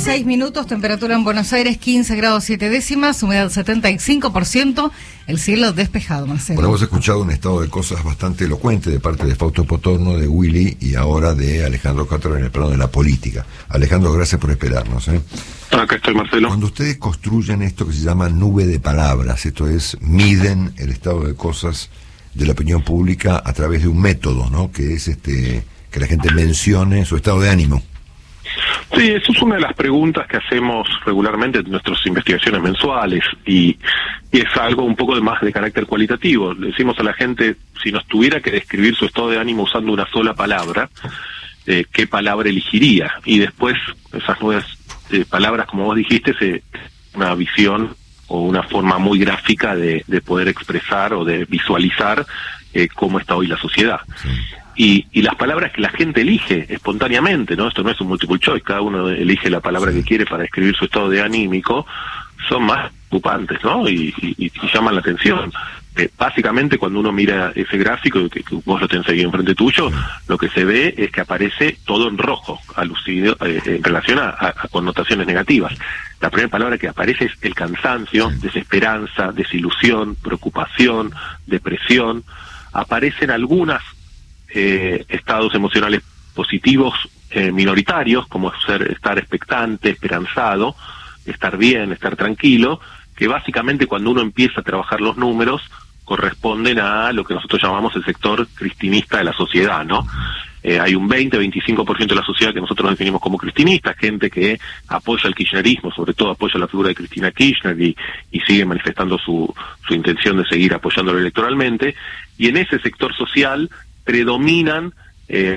6 minutos, temperatura en Buenos Aires 15 grados 7 décimas, humedad 75%, el cielo despejado, Marcelo. Bueno, hemos escuchado un estado de cosas bastante elocuente de parte de Fausto Potorno, de Willy y ahora de Alejandro Castro en el plano de la política. Alejandro, gracias por esperarnos. Acá estoy, Marcelo. Cuando ustedes construyen esto que se llama nube de palabras, esto es, miden el estado de cosas de la opinión pública a través de un método, ¿no? Que es que la gente mencione su estado de ánimo. Sí, eso es una de las preguntas que hacemos regularmente en nuestras investigaciones mensuales y es algo un poco más de carácter cualitativo. Le decimos a la gente, si nos tuviera que describir su estado de ánimo usando una sola palabra, ¿qué palabra elegiría? Y después esas nuevas palabras, como vos dijiste, una visión o una forma muy gráfica de poder expresar o de visualizar cómo está hoy la sociedad. Sí. Y las palabras que la gente elige espontáneamente, ¿no? Esto no es un multiple choice, cada uno elige la palabra que quiere para describir su estado de anímico, son más preocupantes, ¿no? Y llaman la atención. Básicamente, cuando uno mira ese gráfico, que vos lo tenés ahí enfrente tuyo, lo que se ve es que aparece todo en rojo, alucido, en relación a connotaciones negativas. La primera palabra que aparece es el cansancio, desesperanza, desilusión, preocupación, depresión. Aparecen algunas estados emocionales positivos minoritarios, como estar expectante, esperanzado, estar bien, estar tranquilo, que básicamente cuando uno empieza a trabajar los números corresponden a lo que nosotros llamamos el sector cristinista de la sociedad, ¿no? Hay un 20-25% de la sociedad que nosotros definimos como cristinista, gente que apoya el kirchnerismo, sobre todo apoya la figura de Cristina Kirchner y sigue manifestando su intención de seguir apoyándolo electoralmente, y en ese sector social predominan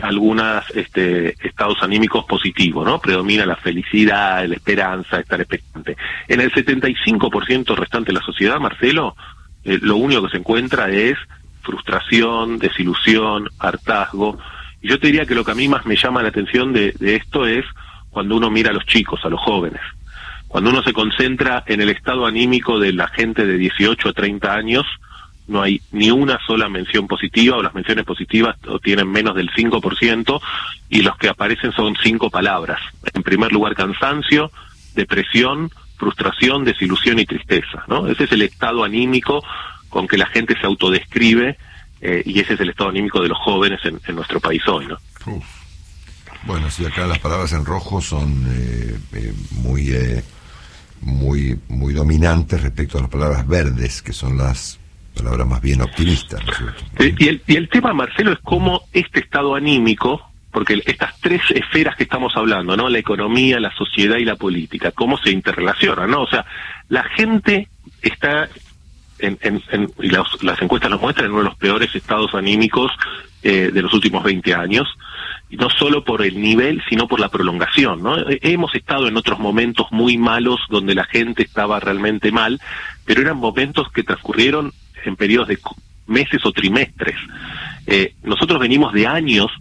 algunos estados anímicos positivos, ¿no? Predomina la felicidad, la esperanza, estar expectante. En el 75% restante de la sociedad, Marcelo, lo único que se encuentra es frustración, desilusión, hartazgo. Y yo te diría que lo que a mí más me llama la atención de esto es cuando uno mira a los chicos, a los jóvenes. Cuando uno se concentra en el estado anímico de la gente de 18 a 30 años, no hay ni una sola mención positiva, o las menciones positivas tienen menos del 5%, y los que aparecen son 5 palabras. En primer lugar, cansancio, depresión, frustración, desilusión y tristeza, ¿no? Ese es el estado anímico con que la gente se autodescribe, y ese es el estado anímico de los jóvenes en nuestro país hoy, ¿no? Bueno, sí, acá las palabras en rojo son muy dominantes respecto a las palabras verdes, que son las palabras más bien optimistas, ¿no es cierto? Y el tema, Marcelo, es cómo este estado anímico, porque estas tres esferas que estamos hablando, ¿no? La economía, la sociedad y la política, cómo se interrelacionan, ¿no? O sea, la gente está y las encuestas lo muestran, en uno de los peores estados anímicos de los últimos 20 años, y no solo por el nivel, sino por la prolongación, ¿no? Hemos estado en otros momentos muy malos donde la gente estaba realmente mal, pero eran momentos que transcurrieron en periodos de meses o trimestres. Nosotros venimos de años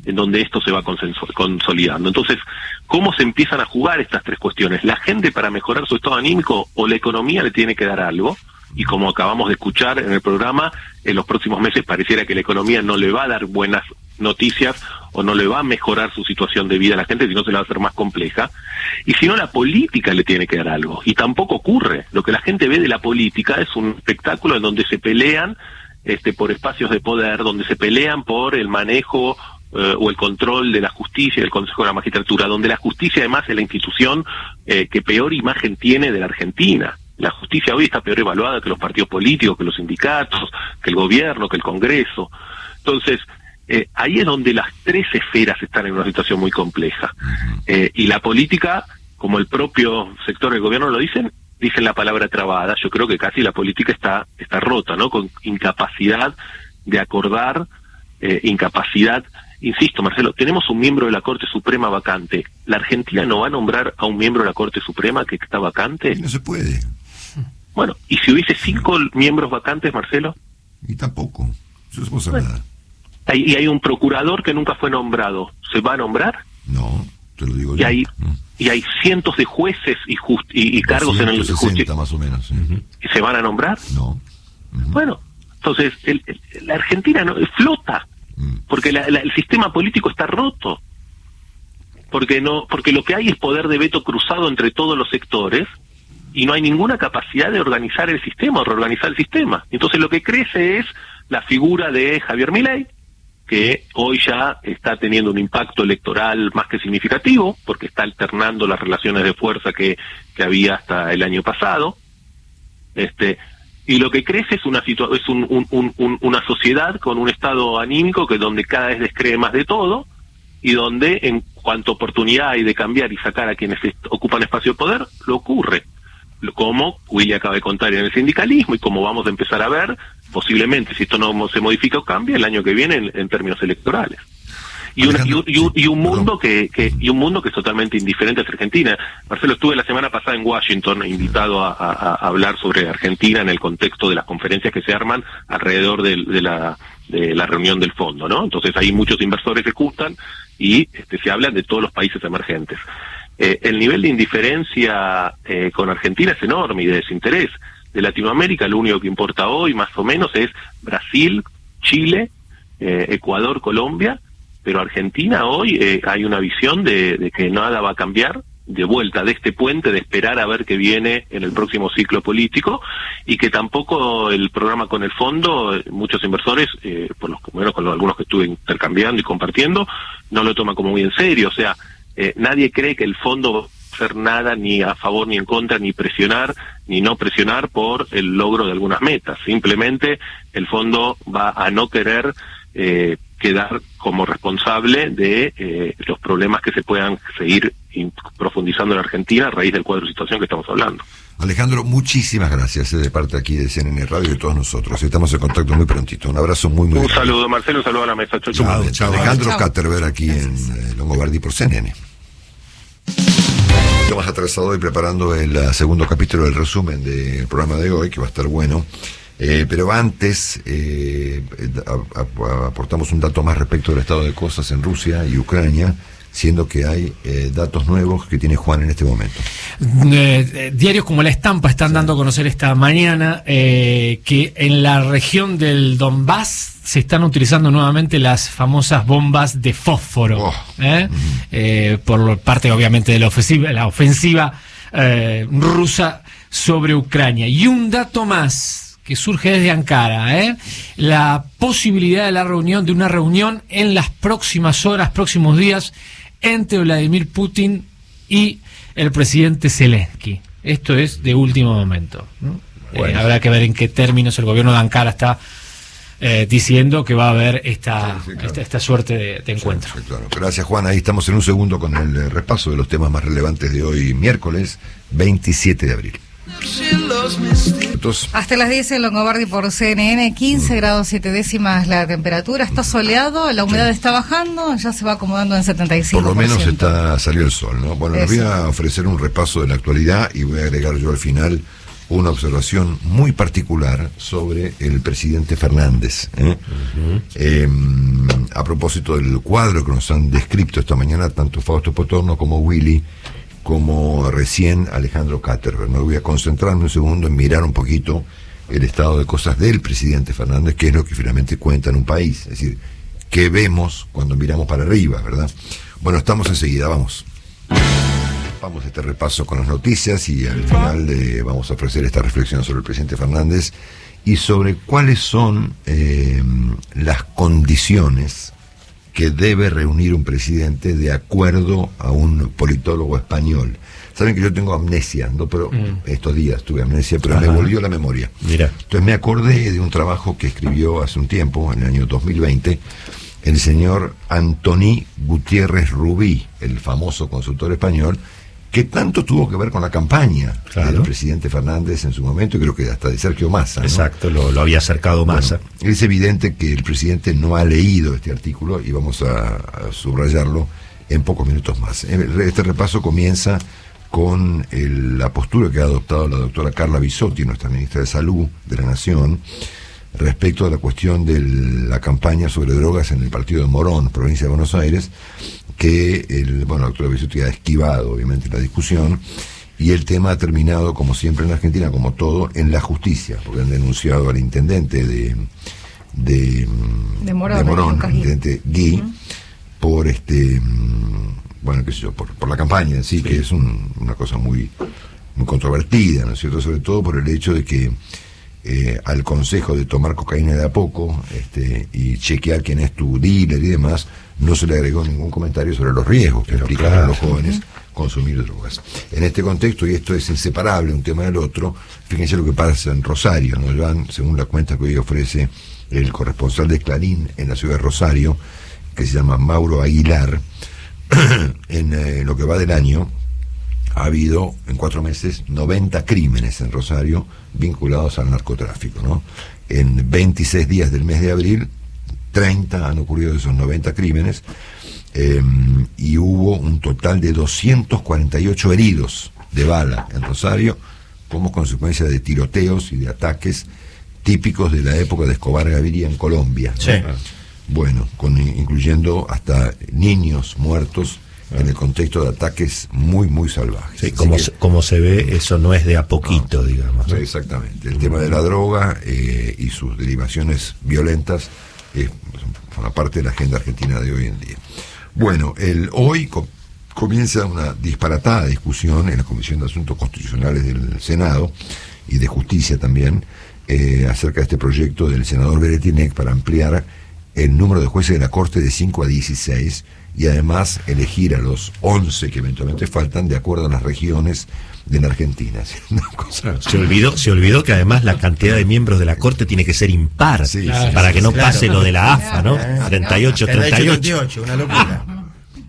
en donde esto se va consolidando. Entonces, ¿cómo se empiezan a jugar estas tres cuestiones? La gente, para mejorar su estado anímico, o la economía le tiene que dar algo, y como acabamos de escuchar en el programa, en los próximos meses pareciera que la economía no le va a dar buenas noticias o no le va a mejorar su situación de vida a la gente, sino se la va a hacer más compleja. Y si no, la política le tiene que dar algo, y tampoco ocurre. Lo que la gente ve de la política es un espectáculo en donde se pelean por espacios de poder, donde se pelean por el manejo o el control de la justicia y del Consejo de la Magistratura, donde la justicia además es la institución que peor imagen tiene de la Argentina. La justicia hoy está peor evaluada que los partidos políticos, que los sindicatos, que el gobierno, que el Congreso. Entonces, ahí es donde las tres esferas están en una situación muy compleja. Y la política, como el propio sector del gobierno lo dicen la palabra trabada. Yo creo que casi la política está rota, ¿no? Con incapacidad de acordar, incapacidad. Insisto, Marcelo, tenemos un miembro de la Corte Suprema vacante. ¿La Argentina no va a nombrar a un miembro de la Corte Suprema que está vacante? No se puede. Bueno, ¿y si hubiese 5 miembros vacantes, Marcelo? Y tampoco. Eso es posibilidad. Y hay un procurador que nunca fue nombrado. ¿Se va a nombrar? No, te lo digo y yo. Y hay cientos de jueces y cargos en el justicia más o menos. ¿Y se van a nombrar? No. Bueno, entonces la Argentina no flota, porque el sistema político está roto. porque lo que hay es poder de veto cruzado entre todos los sectores y no hay ninguna capacidad de organizar el sistema, o reorganizar el sistema. Entonces lo que crece es la figura de Javier Milei, que hoy ya está teniendo un impacto electoral más que significativo, porque está alternando las relaciones de fuerza que había hasta el año pasado. Y lo que crece es una sociedad con un estado anímico que donde cada vez descree más de todo, y donde en cuanto oportunidad hay de cambiar y sacar a quienes ocupan espacio de poder, lo ocurre. Como Willy acaba de contar en el sindicalismo, y como vamos a empezar a ver, posiblemente, si esto no se modifica o cambia, el año que viene en términos electorales. Y un mundo que es totalmente indiferente a Argentina. Marcelo, estuve la semana pasada en Washington, invitado a hablar sobre Argentina en el contexto de las conferencias que se arman alrededor de la reunión del fondo, ¿no? Entonces ahí muchos inversores se juntan y se hablan de todos los países emergentes. El nivel de indiferencia con Argentina es enorme, y de desinterés. De Latinoamérica lo único que importa hoy más o menos es Brasil, Chile, Ecuador, Colombia, pero Argentina hoy hay una visión de que nada va a cambiar, de vuelta de este puente, de esperar a ver qué viene en el próximo ciclo político, y que tampoco el programa con el fondo, muchos inversores, por lo menos con algunos que estuve intercambiando y compartiendo, no lo toman como muy en serio. O sea, nadie cree que el fondo va a hacer nada ni a favor ni en contra, ni presionar ni no presionar por el logro de algunas metas. Simplemente el fondo va a no querer quedar como responsable de los problemas que se puedan seguir profundizando en Argentina a raíz del cuadro de situación que estamos hablando. Alejandro, muchísimas gracias de parte aquí de CNN Radio y de todos nosotros. Estamos en contacto muy prontito. Un abrazo muy grande. Un saludo, Marcelo, un saludo a la mesa. Chau. Alejandro Katterberg aquí en Longobardi por CNN. Estamos atrasados y preparando el segundo capítulo del resumen del programa de hoy, que va a estar bueno. Pero antes aportamos un dato más respecto del estado de cosas en Rusia y Ucrania, siendo que hay datos nuevos que tiene Juan en este momento. Diarios como La Estampa están dando a conocer esta mañana que en la región del Donbass se están utilizando nuevamente las famosas bombas de fósforo, por parte obviamente de la ofensiva rusa sobre Ucrania. Y un dato más que surge desde Ankara, la posibilidad de una reunión en las próximas horas, próximos días, entre Vladimir Putin y el presidente Zelensky. Esto es de último momento, ¿no? Bueno. Habrá que ver en qué términos el gobierno de Ankara está diciendo que va a haber esta suerte de encuentro. Sí, claro. Gracias, Juan. Ahí estamos en un segundo con el repaso de los temas más relevantes de hoy, miércoles 27 de abril. Hasta las 10 en Longobardi por CNN, 15 grados 7 décimas la temperatura, está soleado, la humedad está bajando, ya se va acomodando en 75%. Por lo menos salió el sol, ¿no? Bueno, les voy a ofrecer un repaso de la actualidad y voy a agregar yo al final una observación muy particular sobre el presidente Fernández. A propósito del cuadro que nos han descrito esta mañana tanto Fausto Potorno como Willy, como recién Alejandro Katterberg. Me voy a concentrarme un segundo en mirar un poquito el estado de cosas del presidente Fernández, que es lo que finalmente cuenta en un país. Es decir, ¿qué vemos cuando miramos para arriba, verdad? Bueno, estamos enseguida, vamos. Vamos a este repaso con las noticias y al final vamos a ofrecer esta reflexión sobre el presidente Fernández y sobre cuáles son las condiciones que debe reunir un presidente de acuerdo a un politólogo español. Saben que yo tengo amnesia, ¿no? Pero estos días tuve amnesia, pero me volvió la memoria. Mira. Entonces me acordé de un trabajo que escribió hace un tiempo, en el año 2020, el señor Antoni Gutiérrez Rubí, el famoso consultor español, que tanto tuvo que ver con la campaña del presidente Fernández en su momento, y creo que hasta de Sergio Massa, ¿no? Exacto, lo había acercado Massa. Bueno, es evidente que el presidente no ha leído este artículo y vamos a subrayarlo en pocos minutos más. Este repaso comienza con la postura que ha adoptado la doctora Carla Bisotti, nuestra ministra de Salud de la Nación, respecto a la cuestión de la campaña sobre drogas en el partido de Morón, provincia de Buenos Aires, que la doctora Bisotti ha esquivado obviamente la discusión, y el tema ha terminado, como siempre en Argentina, como todo, en la justicia, porque han denunciado al intendente de Morón, el intendente Gui, por bueno, qué sé yo, por la campaña en sí, que es una cosa muy controvertida, ¿no es cierto? Sobre todo por el hecho de que al consejo de tomar cocaína de a poco y chequear quién es tu dealer y demás, no se le agregó ningún comentario sobre los riesgos que implican a los jóvenes consumir drogas. En este contexto, y esto es inseparable un tema del otro, fíjense lo que pasa en Rosario, ¿no? Van, según la cuenta que hoy ofrece el corresponsal de Clarín en la ciudad de Rosario, que se llama Mauro Aguilar, en lo que va del año ha habido en 4 meses 90 crímenes en Rosario vinculados al narcotráfico, ¿no? En 26 días del mes de abril, 30 han ocurrido de esos 90 crímenes, y hubo un total de 248 heridos de bala en Rosario como consecuencia de tiroteos y de ataques típicos de la época de Escobar Gaviria en Colombia, ¿no? Sí. Bueno, incluyendo hasta niños muertos en el contexto de ataques muy, muy salvajes. Sí, como se ve, eso no es de a poquito, digamos, ¿no? Sí, exactamente. El tema de la droga y sus derivaciones violentas forma parte de la agenda argentina de hoy en día. Bueno, hoy comienza una disparatada discusión en la Comisión de Asuntos Constitucionales del Senado y de Justicia también, acerca de este proyecto del senador Beretinec para ampliar el número de jueces de la Corte de 5 a 16 y además elegir a los 11 que eventualmente faltan de acuerdo a las regiones de la Argentina. Una cosa... Se olvidó que además la cantidad de miembros de la Corte tiene que ser impar, Sí, para que no claro. pase lo de la AFA, ¿no? 38, 38. 38, una locura.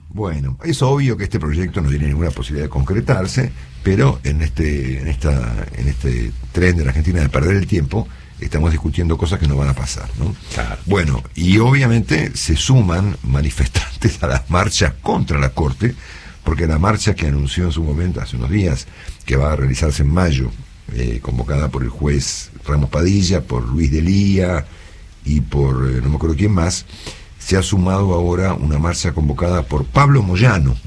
Bueno, es obvio que este proyecto no tiene ninguna posibilidad de concretarse, pero en este tren de la Argentina de perder el tiempo, estamos discutiendo cosas que no van a pasar, ¿no? Claro. Bueno, y obviamente se suman manifestantes a las marchas contra la Corte, porque la marcha que anunció en su momento, hace unos días, que va a realizarse en mayo, convocada por el juez Ramos Padilla, por Luis Delía y por no me acuerdo quién más, se ha sumado ahora una marcha convocada por Pablo Moyano,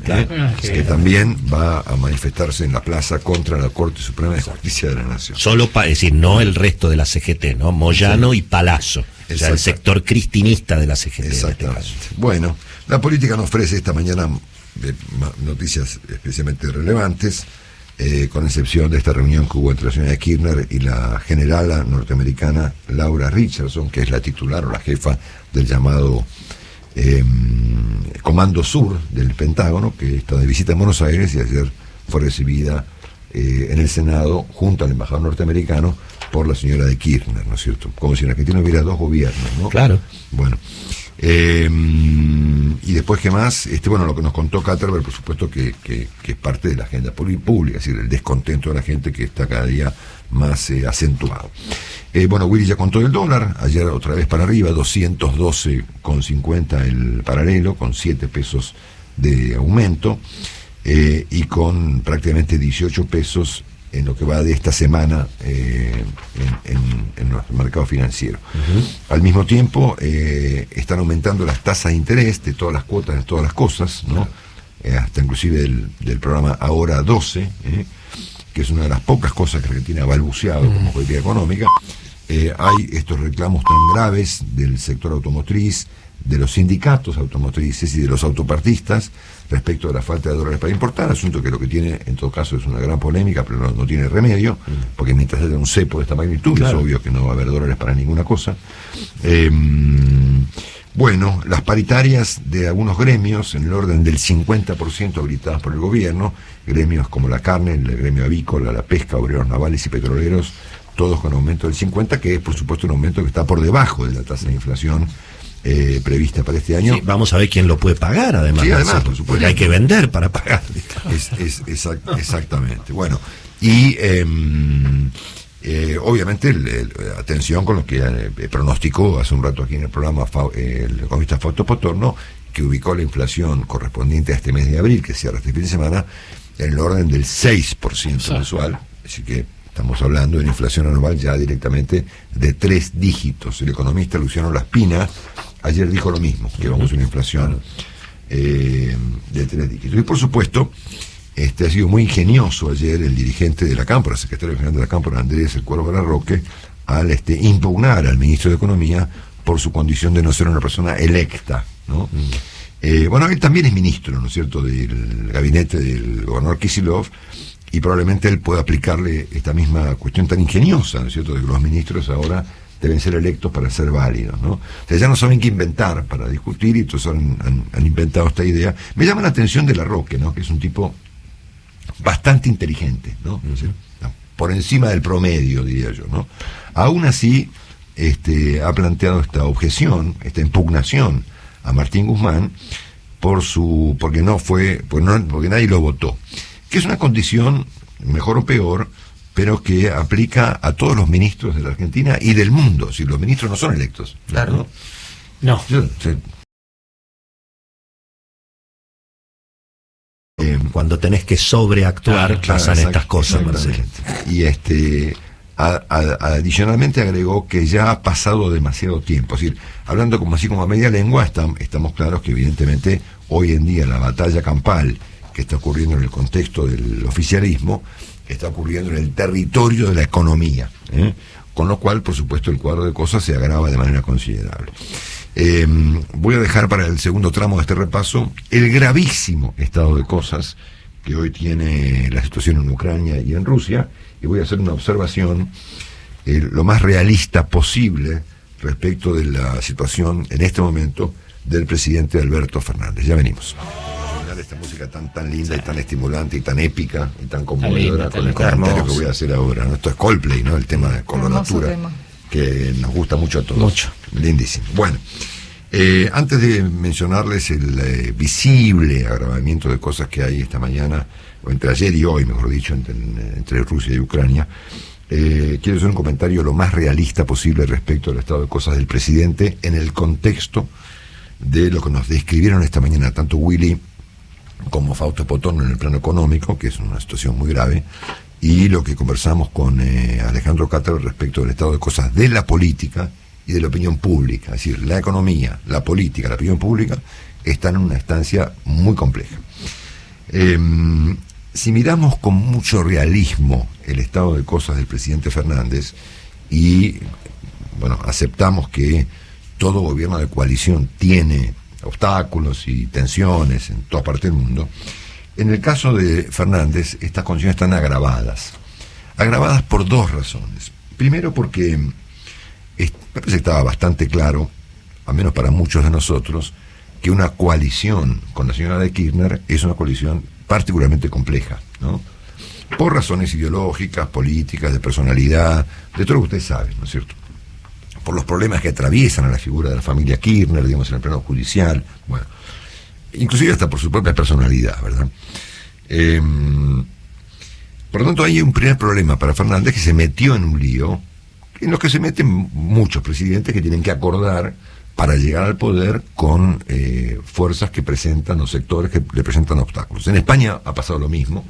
que también va a manifestarse en la plaza contra la Corte Suprema de Justicia de la Nación. Solo es decir, no el resto de la CGT, ¿no? Moyano y Palazzo. O sea, el sector cristinista de la CGT. Exactamente. En este caso. Bueno, la política nos ofrece esta mañana noticias especialmente relevantes, con excepción de esta reunión que hubo entre la señora Kirchner y la generala norteamericana Laura Richardson, que es la titular o la jefa del llamado Comando Sur del Pentágono, que está de visita en Buenos Aires y ayer fue recibida en el Senado junto al embajador norteamericano por la señora de Kirchner, ¿no es cierto? Como si en Argentina hubiera 2 gobiernos, ¿no? Claro. Bueno, y después, ¿qué más? Bueno, lo que nos contó Katterberg, por supuesto que es parte de la agenda pública, es decir, el descontento de la gente que está cada día más acentuado. Bueno, Willy ya contó el dólar, ayer otra vez para arriba, 212,50 el paralelo, con 7 pesos de aumento, y con prácticamente 18 pesos en lo que va de esta semana en nuestro mercado financiero. Al mismo tiempo, están aumentando las tasas de interés de todas las cuotas, de todas las cosas, ¿no? Hasta inclusive del programa Ahora 12, que es una de las pocas cosas que Argentina ha balbuceado como política económica. Hay estos reclamos tan graves del sector automotriz, de los sindicatos automotrices y de los autopartistas respecto a la falta de dólares para importar, asunto que lo que tiene en todo caso es una gran polémica, pero no tiene remedio, porque mientras haya un cepo de esta magnitud, claro, es obvio que no va a haber dólares para ninguna cosa. Bueno, las paritarias de algunos gremios, en el orden del 50% habilitadas por el gobierno, gremios como la carne, el gremio avícola, la pesca, obreros navales y petroleros, todos con aumento del 50%, que es por supuesto un aumento que está por debajo de la tasa de inflación prevista para este año. Sí, vamos a ver quién lo puede pagar, además. Sí, además, por supuesto. Porque hay que vender para pagar. Exactamente. Bueno, y obviamente, atención con lo que pronosticó hace un rato aquí en el programa el economista Fausto Potorno, que ubicó la inflación correspondiente a este mes de abril, que cierra este fin de semana, en el orden del 6% mensual. Así que estamos hablando de una inflación anual ya directamente de 3 dígitos. El economista Luciano Laspina ayer dijo lo mismo, que vamos a una inflación de 3 dígitos. Y por supuesto, ha sido muy ingenioso ayer el dirigente de la Cámpora, secretario general de la Cámpora, Andrés El Cuervo Larroque, al impugnar al ministro de Economía por su condición de no ser una persona electa, ¿no? Bueno, él también es ministro, ¿no es cierto?, del gabinete del gobernador Kicillof, y probablemente él pueda aplicarle esta misma cuestión tan ingeniosa, ¿no es cierto?, de que los ministros ahora deben ser electos para ser válidos, ¿no? O sea, ya no saben qué inventar para discutir, y entonces han inventado esta idea. Me llama la atención de Larroque, ¿no?, que es un tipo bastante inteligente, ¿no? Es decir, por encima del promedio, diría yo, ¿no? Aún así, ha planteado esta objeción, esta impugnación a Martín Guzmán porque nadie lo votó, que es una condición, mejor o peor, pero que aplica a todos los ministros de la Argentina y del mundo. Si los ministros no son electos. Claro. No. Cuando tenés que sobreactuar, pasan estas cosas, Marcelo. Y adicionalmente agregó que ya ha pasado demasiado tiempo. Es decir, hablando así como a media lengua, estamos claros que evidentemente hoy en día la batalla campal que está ocurriendo en el contexto del oficialismo está ocurriendo en el territorio de la economía, con lo cual, por supuesto, el cuadro de cosas se agrava de manera considerable. Voy a dejar para el segundo tramo de este repaso el gravísimo estado de cosas que hoy tiene la situación en Ucrania y en Rusia, y voy a hacer una observación lo más realista posible respecto de la situación en este momento del presidente Alberto Fernández. Ya venimos. Esta música tan linda y tan estimulante y tan épica y tan conmovedora con el comentario que voy a hacer ahora, ¿no? Esto es Coldplay, ¿no? El tema de coloratura que nos gusta mucho a todos. Mucho. Lindísimo. Bueno, antes de mencionarles el visible agravamiento de cosas que hay esta mañana, o entre ayer y hoy, mejor dicho, entre Rusia y Ucrania, quiero hacer un comentario lo más realista posible respecto al estado de cosas del presidente en el contexto de lo que nos describieron esta mañana tanto Willy como Fausto Potorno en el plano económico, que es una situación muy grave, y lo que conversamos con Alejandro Cátaro respecto del estado de cosas de la política y de la opinión pública. Es decir, la economía, la política, la opinión pública están en una estancia muy compleja. Si miramos con mucho realismo el estado de cosas del presidente Fernández y, bueno, aceptamos que todo gobierno de coalición tiene obstáculos y tensiones en toda parte del mundo, en el caso de Fernández estas condiciones están agravadas por dos razones. Primero, porque me parece que estaba bastante claro, al menos para muchos de nosotros, que una coalición con la señora de Kirchner es una coalición particularmente compleja, ¿no? Por razones ideológicas, políticas, de personalidad, de todo lo que ustedes saben, ¿no es cierto? Por los problemas que atraviesan a la figura de la familia Kirchner, digamos, en el plano judicial, bueno, inclusive hasta por su propia personalidad, ¿verdad? Por lo tanto, hay un primer problema para Fernández, que se metió en un lío en los que se meten muchos presidentes que tienen que acordar para llegar al poder con fuerzas que presentan, o sectores que le presentan obstáculos. En España ha pasado lo mismo,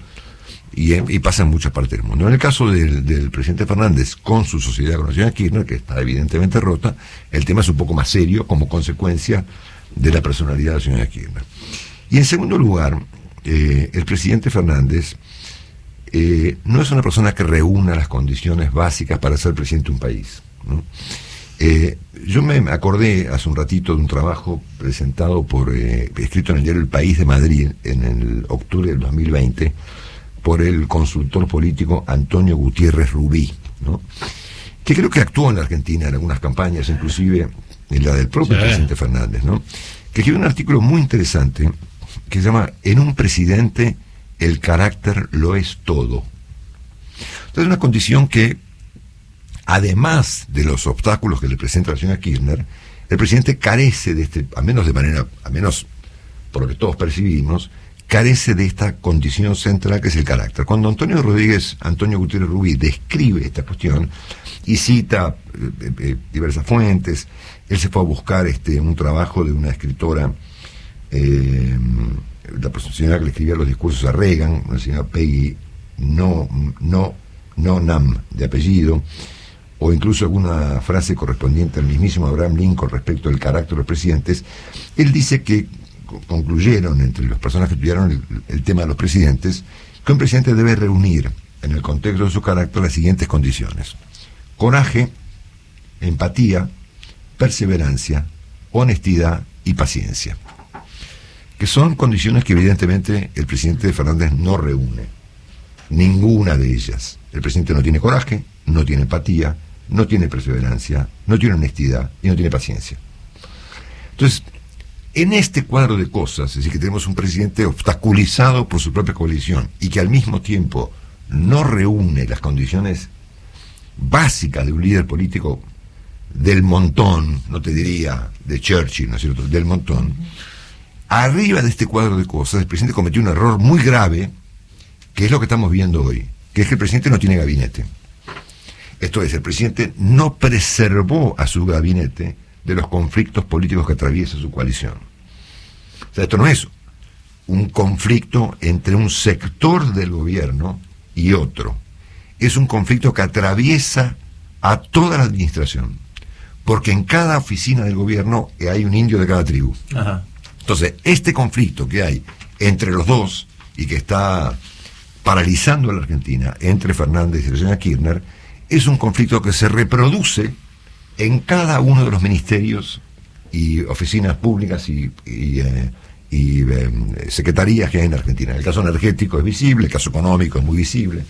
y pasa en muchas partes del mundo. En el caso del presidente Fernández con su sociedad con la señora Kirchner, que está evidentemente rota, el tema es un poco más serio como consecuencia de la personalidad de la señora Kirchner. Y en segundo lugar, el presidente Fernández no es una persona que reúna las condiciones básicas para ser presidente de un país, ¿no? Yo me acordé hace un ratito de un trabajo presentado escrito en el diario El País de Madrid en el octubre del 2020 por el consultor político Antonio Gutiérrez Rubí, ¿no? Que creo que actuó en la Argentina en algunas campañas, inclusive en la del propio presidente Fernández, ¿no? Que escribió un artículo muy interesante que se llama "En un presidente el carácter lo es todo". Entonces, una condición que, además de los obstáculos que le presenta la señora Kirchner, el presidente carece de al menos por lo que todos percibimos, carece de esta condición central que es el carácter. Cuando Antonio Gutiérrez Rubí describe esta cuestión y cita diversas fuentes, él se fue a buscar un trabajo de una escritora, la señora que le escribía los discursos a Reagan, una señora Peggy Nam de apellido, o incluso alguna frase correspondiente al mismísimo Abraham Lincoln respecto del carácter de los presidentes. Él dice que concluyeron entre las personas que estudiaron el tema de los presidentes que un presidente debe reunir en el contexto de su carácter las siguientes condiciones: coraje, empatía, perseverancia, honestidad y paciencia. que son condiciones que evidentemente el presidente Fernández no reúne. Ninguna de ellas. El presidente no tiene coraje, no tiene empatía, no tiene perseverancia, no tiene honestidad y no tiene paciencia. Entonces, en este cuadro de cosas, es decir, que tenemos un presidente obstaculizado por su propia coalición y que al mismo tiempo no reúne las condiciones básicas de un líder político del montón, no te diría de Churchill, ¿no es cierto?, del montón. Arriba de este cuadro de cosas, el presidente cometió un error muy grave, que es lo que estamos viendo hoy, que es que el presidente no tiene gabinete. Esto es, el presidente no preservó a su gabinete de los conflictos políticos que atraviesa su coalición. O sea, esto no es un conflicto entre un sector del gobierno y otro. Es un conflicto que atraviesa a toda la administración, porque en cada oficina del gobierno hay un indio de cada tribu. Ajá. Entonces, este conflicto que hay entre los dos y que está paralizando a la Argentina, entre Fernández y la señora Kirchner, es un conflicto que se reproduce en cada uno de los ministerios y oficinas públicas y secretarías que hay en Argentina. El caso energético es visible, el caso económico es muy visible.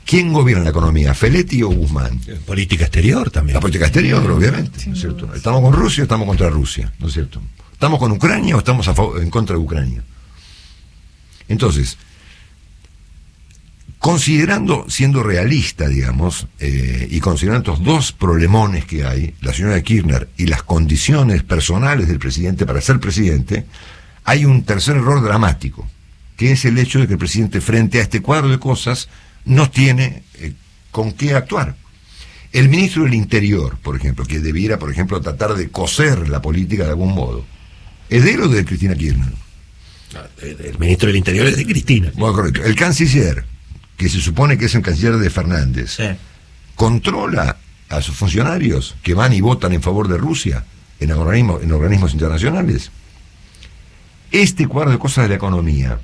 ¿Quién gobierna la economía? ¿Feletti o Guzmán? Política exterior también. La política exterior, obviamente, ¿no es cierto? ¿Estamos con Rusia o estamos contra Rusia? ¿No es cierto? ¿Estamos con Ucrania o estamos en contra de Ucrania? Entonces, considerando, siendo realista, digamos, y considerando estos dos problemones que hay, la señora Kirchner y las condiciones personales del presidente para ser presidente, hay un tercer error dramático, que es el hecho de que el presidente, frente a este cuadro de cosas, no tiene con qué actuar. El ministro del Interior, por ejemplo, que debiera, por ejemplo, tratar de coser la política de algún modo, ¿es de él o de Cristina Kirchner? El ministro del Interior es de Cristina. Bueno, correcto. El canciller, que se supone que es el canciller de Fernández, Sí. ¿controla a sus funcionarios que van y votan en favor de Rusia en organismos internacionales? Este cuadro de cosas de la economía,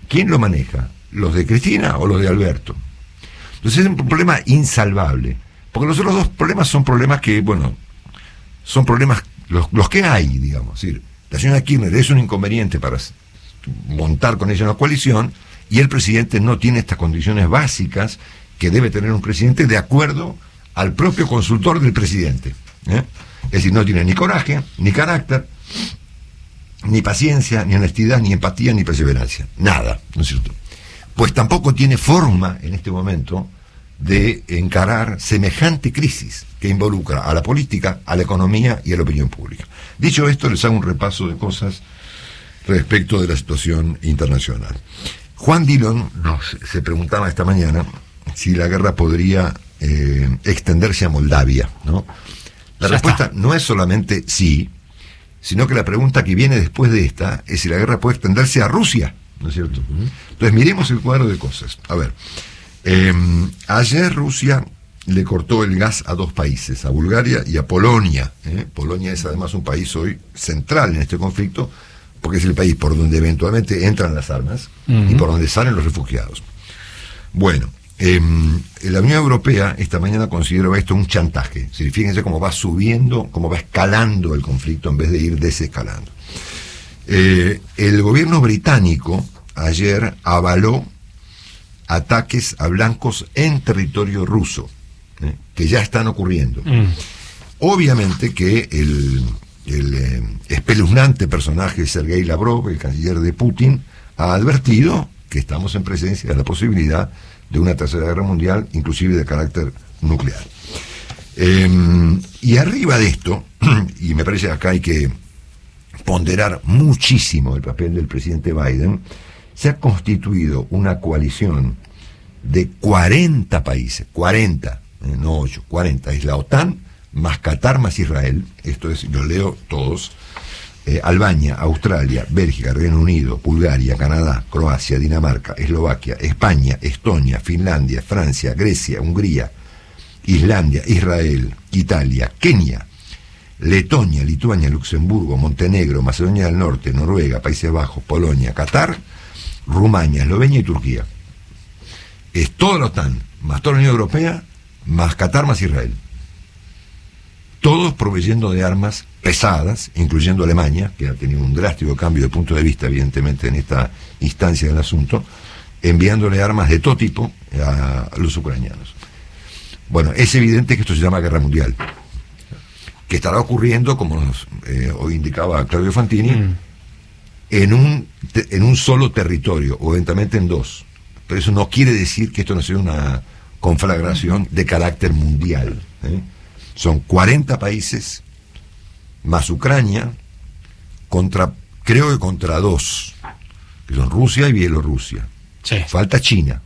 ¿quién lo maneja? ¿Los de Cristina o los de Alberto? Entonces es un problema insalvable, porque los otros dos problemas son problemas que, bueno, son problemas los que hay, digamos. Es decir, la señora Kirchner es un inconveniente para montar con ella una coalición, y el presidente no tiene estas condiciones básicas que debe tener un presidente de acuerdo al propio consultor del presidente. Es decir, no tiene ni coraje, ni carácter, ni paciencia, ni honestidad, ni empatía, ni perseverancia. Nada, ¿no es cierto? Pues tampoco tiene forma en este momento de encarar semejante crisis que involucra a la política, a la economía y a la opinión pública. Dicho esto, les hago un repaso de cosas respecto de la situación internacional. Juan Dillon se preguntaba esta mañana si la guerra podría extenderse a Moldavia, ¿no? La respuesta no es solamente sí, sino que la pregunta que viene después de esta es si la guerra puede extenderse a Rusia, ¿no es cierto? Entonces miremos el cuadro de cosas. A ver, ayer Rusia le cortó el gas a dos países, a Bulgaria y a Polonia. Polonia es además un país hoy central en este conflicto, porque es el país por donde eventualmente entran las armas y por donde salen los refugiados. Bueno, la Unión Europea esta mañana consideró esto un chantaje. Si fíjense cómo va subiendo, cómo va escalando el conflicto en vez de ir desescalando. El gobierno británico ayer avaló ataques a blancos en territorio ruso, que ya están ocurriendo. Obviamente que el espeluznante personaje Sergei Lavrov, el canciller de Putin, ha advertido que estamos en presencia de la posibilidad de una tercera guerra mundial, inclusive de carácter nuclear. Y arriba de esto, y me parece que acá hay que ponderar muchísimo el papel del presidente Biden, se ha constituido una coalición de 40 países, 40, no 8, 40, es la OTAN, más Qatar, más Israel, esto es, lo leo todos, Albania, Australia, Bélgica, Reino Unido, Bulgaria, Canadá, Croacia, Dinamarca, Eslovaquia, España, Estonia, Finlandia, Francia, Grecia, Hungría, Islandia, Israel, Italia, Kenia, Letonia, Lituania, Luxemburgo, Montenegro, Macedonia del Norte, Noruega, Países Bajos, Polonia, Qatar, Rumania, Eslovenia y Turquía. Es toda la OTAN, más toda la Unión Europea, más Qatar, más Israel. todos proveyendo de armas pesadas, incluyendo Alemania, que ha tenido un drástico cambio de punto de vista, evidentemente, en esta instancia del asunto, enviándole armas de todo tipo a los ucranianos. Bueno, es evidente que esto se llama guerra mundial, que estará ocurriendo, como hoy indicaba Claudio Fantini, en un solo territorio, o eventualmente en dos. Pero eso no quiere decir que esto no sea una conflagración de carácter mundial. Son 40 países, más Ucrania, creo que contra dos, que son Rusia y Bielorrusia. Sí. Falta China,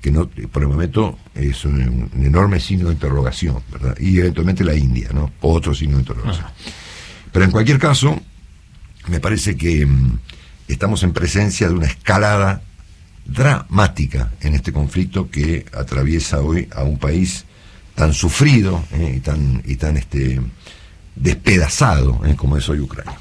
que no, por el momento es un enorme signo de interrogación, ¿verdad? Y eventualmente la India, ¿no? Otro signo de interrogación. Pero en cualquier caso, me parece que estamos en presencia de una escalada dramática en este conflicto que atraviesa hoy a un país tan sufrido y tan despedazado como es hoy Ucrania.